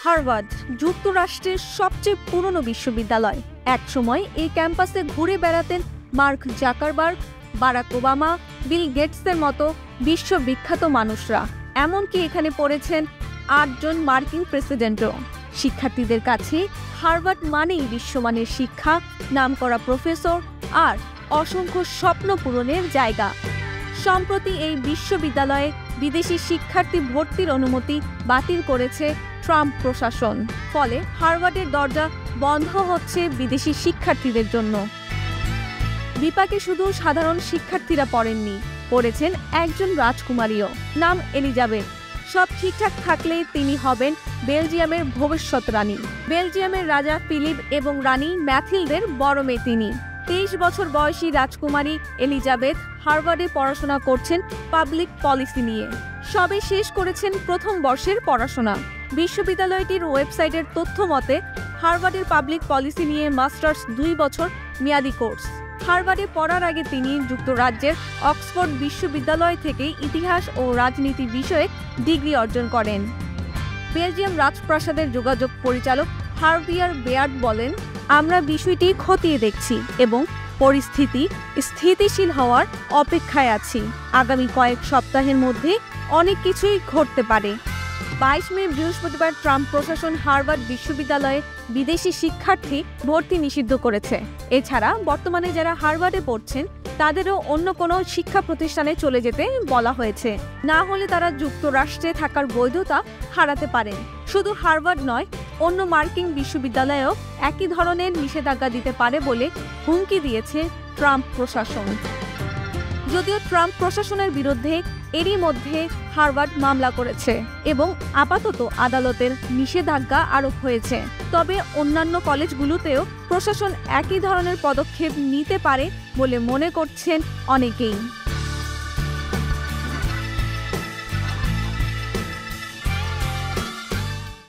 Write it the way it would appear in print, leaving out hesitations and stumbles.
Harvard যুক্তরাষ্ট্রের সবচেয়ে পুরনো বিশ্ববিদ্যালয়। একসময় এই ক্যাম্পাসে ঘুরে বেড়াতেন মার্ক জাকারবার্গ, বারাক ওবামা, বিল গেটসের মতো বিশ্ববিখ্যাত মানুষরা। এমনকি এখানে পড়েছেন 8 জন মার্কিন প্রেসিডেন্টও। শিক্ষার্থীদের কাছে হার্ভার্ড মানেই বিশ্বমানের শিক্ষা, নামকরা প্রফেসর আর অসংখ্য স্বপ্ন পূরণের জায়গা। সম্প্রতি এই বিশ্ববিদ্যালয়ে বিদেশি শিক্ষার্থী ভর্তির অনুমতি বাতিল করেছে ট্রাম্প প্রশাসন। ফলে হার্ভার্ডের দরজা বন্ধ হচ্ছে বিদেশি শিক্ষার্থীদের জন্য। বিপাকে শুধু সাধারণ শিক্ষার্থীরা পড়েননি, পড়েছেন একজন রাজকুমারীও, নাম এলিজাবেথ। সব ঠিকঠাক থাকলে তিনি হবেন বেলজিয়ামের ভবিষ্যৎ রানী। বেলজিয়ামের রাজা ফিলিপ এবং রানী ম্যাথিল্ডের বড় মেয়ে তিনি। 23 বছর বয়সী রাজকুমারী এলিজাবেথ হার্ভার্ডে পড়াশোনা করছেন পাবলিক পলিসি নিয়ে। সবে শেষ করেছেন প্রথম বর্ষের পড়াশোনা। বিশ্ববিদ্যালয়টির ওয়েবসাইটের তথ্য মতে হার্ভার্ডের পাবলিক পলিসি নিয়ে মাস্টার্স 2 বছর মেয়াদী কোর্স। হার্ভার্ডে পড়ার আগে তিনি যুক্তরাজ্যের অক্সফোর্ড বিশ্ববিদ্যালয় থেকে ইতিহাস ও রাজনীতি বিষয়ে ডিগ্রি অর্জন করেন। বেলজিয়াম রাজপ্রাসাদের যোগাযোগ পরিচালক হার্ভিয়ার বেয়ার্ড বলেন, আমরা বিষয়টি খতিয়ে দেখছি এবং পরিস্থিতি স্থিতিশীল হওয়ার অপেক্ষায় আছি। আগামী কয়েক সপ্তাহের মধ্যে অনেক কিছুই ঘটতে পারে। 22 মে বৃহস্পতিবার ট্রাম্প প্রশাসন হার্ভার্ড বিশ্ববিদ্যালয়ে বিদেশি শিক্ষার্থী ভর্তি নিষিদ্ধ করেছে। এছাড়া বর্তমানে যারা হার্ভার্ডে পড়ছেন তাদেরও অন্য কোনো শিক্ষা প্রতিষ্ঠানে চলে যেতে বলা হয়েছে, না হলে তারা যুক্তরাষ্ট্রে থাকার বৈধতা হারাতে পারেন। শুধু হার্ভার্ড নয়, অন্য মার্কিন বিশ্ববিদ্যালয়েও একই ধরনের নিষেধাজ্ঞা দিতে পারে বলে হুমকি দিয়েছে ট্রাম্প প্রশাসন। যদিও ট্রাম্প প্রশাসনের বিরুদ্ধে এরই মধ্যে হার্ভার্ড মামলা করেছে এবং আপাতত আদালতের নিষেধাজ্ঞা আরোপ হয়েছে। তবে অন্যান্য কলেজগুলোতেও প্রশাসন একই ধরনের পদক্ষেপ নিতে পারে বলে মনে করছেন অনেকেই।